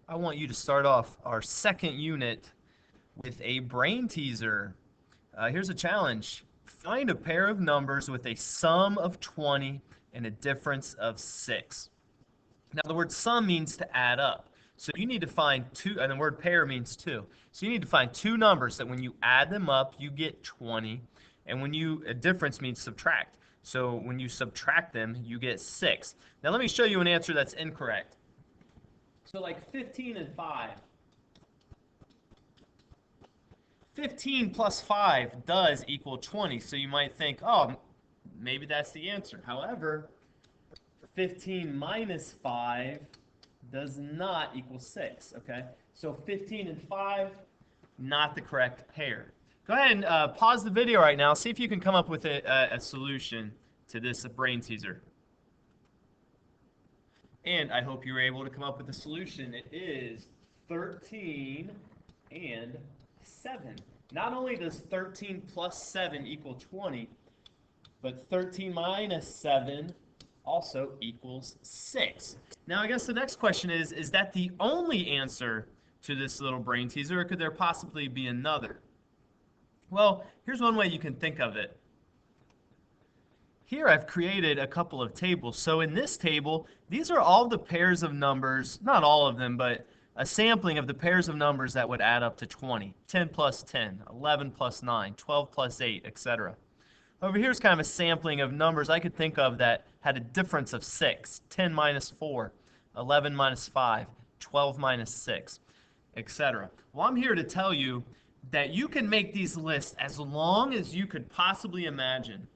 I want you to start off our second unit with a brain teaser. Here's a challenge. Find a pair of numbers with a sum of 20 and a difference of 6. Now, the word sum means to add up. So you need to find two, and the word pair means two. So you need to find two numbers that when you add them up, you get 20. And a difference means subtract. So when you subtract them, you get 6. Now, let me show you an answer that's incorrect. So like 15 and 5. 15 plus 5 does equal 20. So you might think, oh, maybe that's the answer. However, 15 minus 5 does not equal 6, okay? So 15 and 5, not the correct pair. Go ahead and pause the video right now. See if you can come up with a solution to this brain teaser. And I hope you were able to come up with a solution. It is 13 and 7. Not only does 13 plus 7 equal 20, but 13 minus 7 also equals 6. Now, I guess the next question is that the only answer to this little brain teaser, or could there possibly be another? Well, here's one way you can think of it. Here I've created a couple of tables. So in this table, these are all the pairs of numbers, not all of them, but a sampling of the pairs of numbers that would add up to 20. 10 plus 10, 11 plus 9, 12 plus 8, etc. Over here is kind of a sampling of numbers I could think of that had a difference of 6. 10 minus 4, 11 minus 5, 12 minus 6, etc. Well, I'm here to tell you that you can make these lists as long as you could possibly imagine.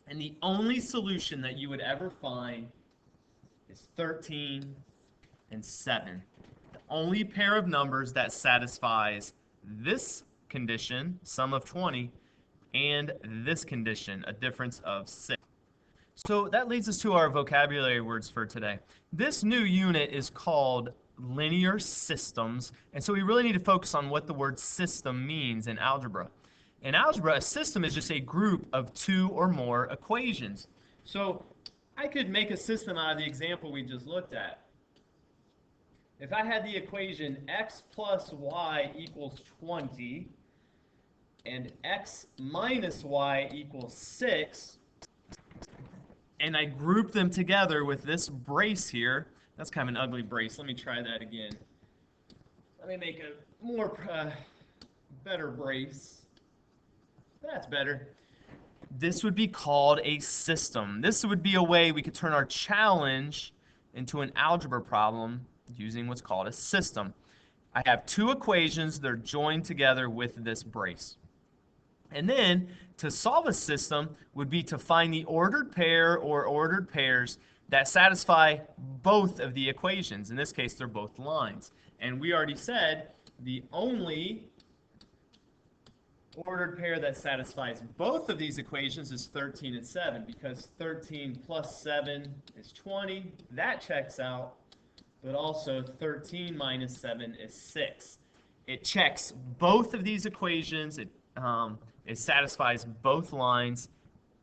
And the only solution that you would ever find is 13 and 7. The only pair of numbers that satisfies this condition, sum of 20, and this condition, a difference of 6. So that leads us to our vocabulary words for today. This new unit is called linear systems, and so we really need to focus on what the word system means in algebra. In algebra, a system is just a group of two or more equations. So I could make a system out of the example we just looked at. If I had the equation x plus y equals 20 and x minus y equals 6, and I group them together with this brace here, that's kind of an ugly brace. Let me try that again. Let me make a more better brace. That's better. This would be called a system. This would be a way we could turn our challenge into an algebra problem using what's called a system. I have two equations. They're joined together with this brace. And then to solve a system would be to find the ordered pair or ordered pairs that satisfy both of the equations. In this case, they're both lines. And we already said the only ordered pair that satisfies both of these equations is 13 and 7, because 13 plus 7 is 20. That checks out. But also 13 minus 7 is 6. It checks both of these equations. It satisfies both lines.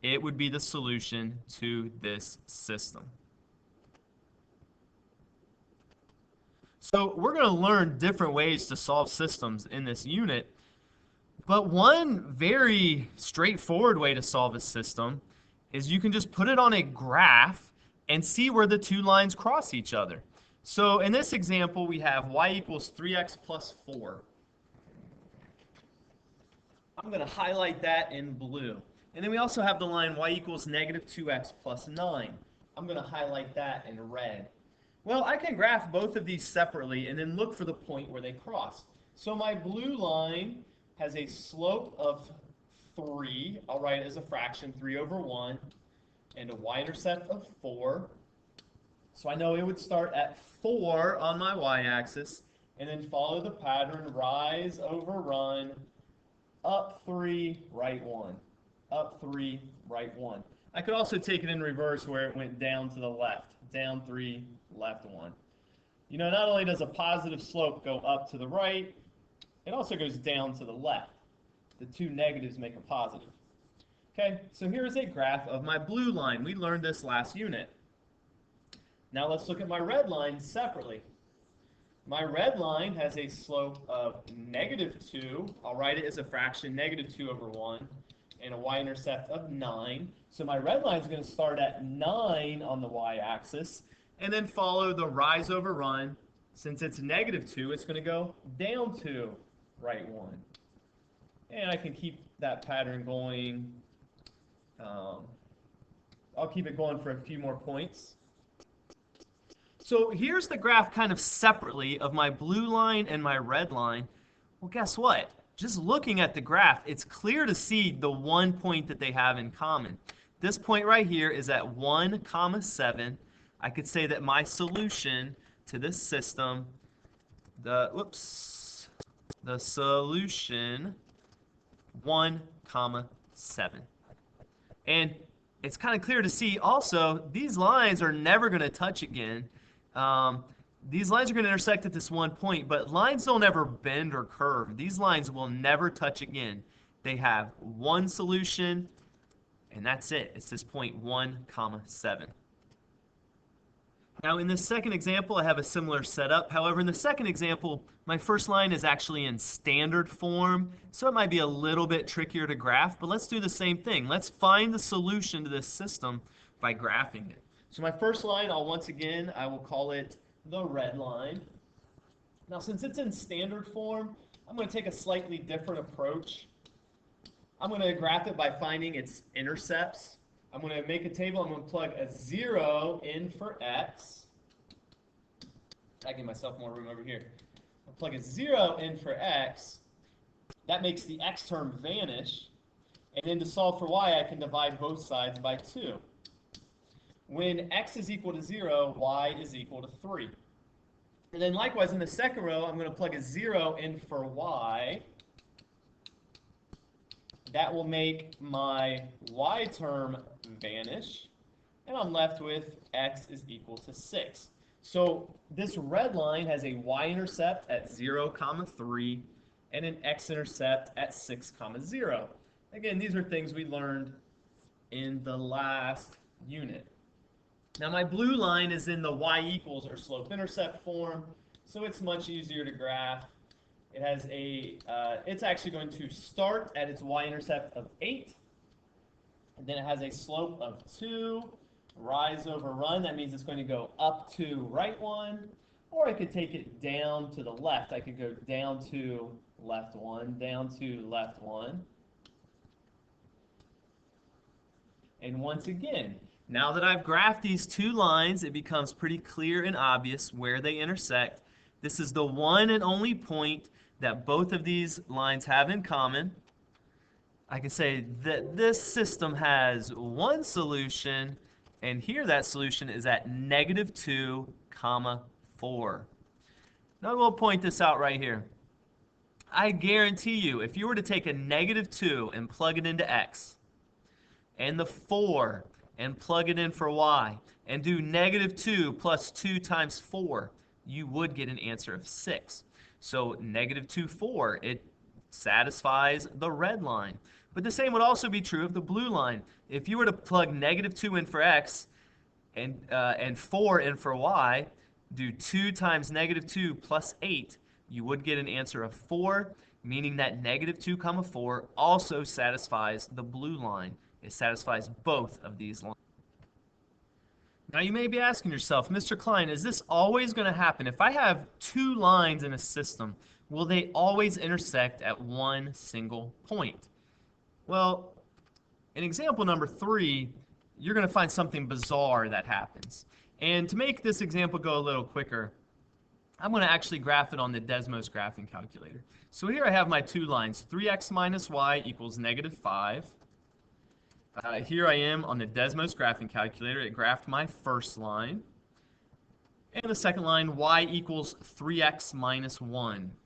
It would be the solution to this system. So we're going to learn different ways to solve systems in this unit. But one very straightforward way to solve a system is you can just put it on a graph and see where the two lines cross each other. So in this example, we have y equals 3x plus 4. I'm going to highlight that in blue. And then we also have the line y equals negative 2x plus 9. I'm going to highlight that in red. Well, I can graph both of these separately and then look for the point where they cross. So my blue line has a slope of 3. I'll write it as a fraction, 3 over 1, and a y-intercept of 4. So I know it would start at 4 on my y-axis, and then follow the pattern, rise over run, up 3, right 1, up 3, right 1. I could also take it in reverse where it went down to the left, down 3, left 1. You know, not only does a positive slope go up to the right, it also goes down to the left. The two negatives make a positive. Okay, so here's a graph of my blue line. We learned this last unit. Now let's look at my red line separately. My red line has a slope of -2. I'll write it as a fraction, -2/1, and a y-intercept of 9. So my red line is going to start at 9 on the y-axis, and then follow the rise over run. Since it's -2, it's going to go down to right 1. And I can keep that pattern going. I'll keep it going for a few more points. So here's the graph kind of separately of my blue line and my red line. Well, guess what? Just looking at the graph, it's clear to see the one point that they have in common. This point right here is at 1, 7. I could say that my solution to this system, the solution 1, 7. And it's kind of clear to see also these lines are never going to touch again. These lines are going to intersect at this one point, but lines don't ever bend or curve. These lines will never touch again. They have one solution, and that's it. It's this point 1, 7. Now in this second example, I have a similar setup. However, in the second example, my first line is actually in standard form, so it might be a little bit trickier to graph, but let's do the same thing. Let's find the solution to this system by graphing it. So my first line, I will call it the red line. Now since it's in standard form, I'm going to take a slightly different approach. I'm going to graph it by finding its intercepts. I'm going to make a table. I'm going to plug a 0 in for x. I give myself more room over here. I'll plug a 0 in for x. That makes the x term vanish. And then to solve for y, I can divide both sides by 2. When x is equal to 0, y is equal to 3. And then likewise, in the second row, I'm going to plug a 0 in for y. That will make my y term vanish, and I'm left with x is equal to 6. So this red line has a y-intercept at 0, 3, and an x-intercept at 6, 0. Again, these are things we learned in the last unit. Now my blue line is in the y equals or slope-intercept form, so it's much easier to graph. It has it's actually going to start at its y-intercept of 8, and then it has a slope of 2, rise over run. That means it's going to go up to right 1, or I could take it down to the left. I could go down to left 1, down to left 1. And once again, now that I've graphed these two lines, it becomes pretty clear and obvious where they intersect. This is the one and only point that both of these lines have in common. I can say that this system has one solution, and here that solution is at -2, 4. Now we'll point this out right here. I guarantee you, if you were to take a -2 and plug it into x, and the 4 and plug it in for y, and do -2 plus 2 times 4, you would get an answer of 6. So -2, 4, it satisfies the red line. But the same would also be true of the blue line. If you were to plug -2 in for x and 4 in for y, do 2 times -2 plus 8, you would get an answer of 4, meaning that -2, 4 also satisfies the blue line. It satisfies both of these lines. Now you may be asking yourself, Mr. Klein, is this always going to happen? If I have two lines in a system, will they always intersect at one single point? Well, in example number 3, you're going to find something bizarre that happens. And to make this example go a little quicker, I'm going to actually graph it on the Desmos graphing calculator. So here I have my two lines, 3x minus y equals -5. Here I am on the Desmos graphing calculator. It graphed my first line. And the second line, y equals 3x minus 1.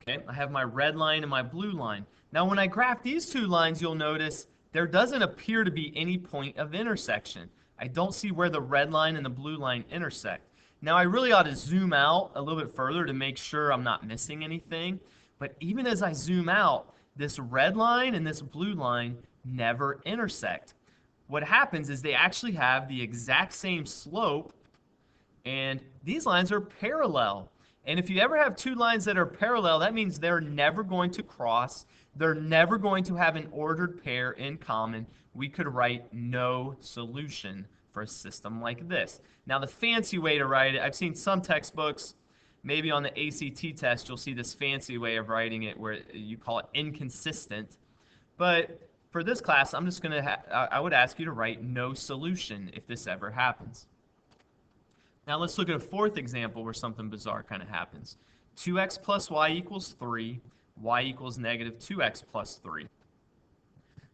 Okay, I have my red line and my blue line. Now when I graph these two lines, you'll notice there doesn't appear to be any point of intersection. I don't see where the red line and the blue line intersect. Now I really ought to zoom out a little bit further to make sure I'm not missing anything. But even as I zoom out, this red line and this blue line never intersect. What happens is they actually have the exact same slope And these lines are parallel. And if you ever have two lines that are parallel, that means they're never going to cross. They're never going to have an ordered pair in common. We could write no solution for a system like this. Now, the fancy way to write it, I've seen some textbooks, maybe on the ACT test, you'll see this fancy way of writing it where you call it inconsistent. But for this class, I'm just going to, I would ask you to write no solution if this ever happens. Now let's look at a fourth example where something bizarre kind of happens. 2x plus y equals 3, y equals negative 2x plus 3.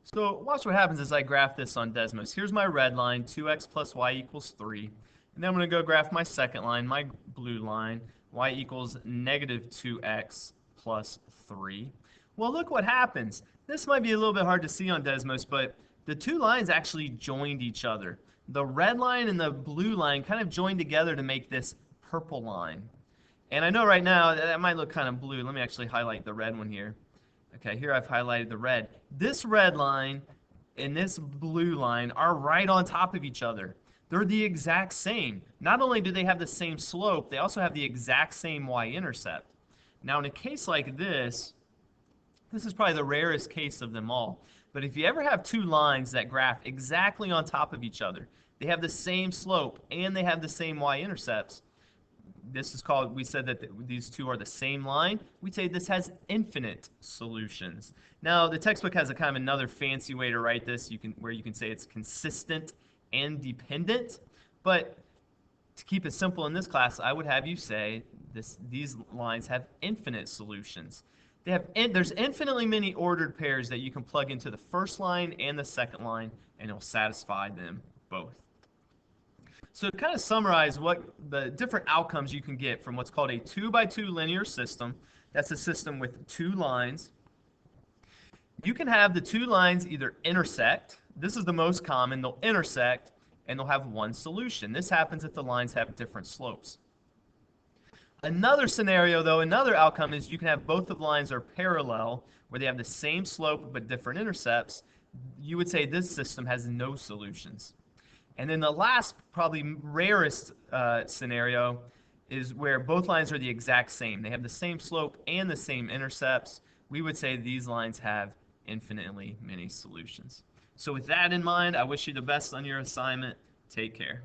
So watch what happens as I graph this on Desmos. Here's my red line, 2x plus y equals 3. And then I'm going to go graph my second line, my blue line, y equals negative 2x plus 3. Well, look what happens. This might be a little bit hard to see on Desmos, but the two lines actually joined each other. The red line and the blue line kind of joined together to make this purple line. And I know right now that might look kind of blue. Let me actually highlight the red one here. Okay, here I've highlighted the red. This red line and this blue line are right on top of each other. They're the exact same. Not only do they have the same slope, they also have the exact same y-intercept. Now in a case like this is probably the rarest case of them all. But if you ever have two lines that graph exactly on top of each other, they have the same slope and they have the same y-intercepts, this is called, we said that these two are the same line, we say this has infinite solutions. Now the textbook has a kind of another fancy way to write this, where you can say it's consistent and dependent, but to keep it simple in this class, I would have you say these lines have infinite solutions. There's infinitely many ordered pairs that you can plug into the first line and the second line, and it'll satisfy them both. So to kind of summarize what the different outcomes you can get from what's called a 2x2 linear system, that's a system with two lines. You can have the two lines either intersect. This is the most common. They'll intersect, and they'll have one solution. This happens if the lines have different slopes. Another scenario, though, another outcome is you can have both of the lines are parallel, where they have the same slope but different intercepts. You would say this system has no solutions. And then the last, probably rarest scenario is where both lines are the exact same. They have the same slope and the same intercepts. We would say these lines have infinitely many solutions. So with that in mind, I wish you the best on your assignment. Take care.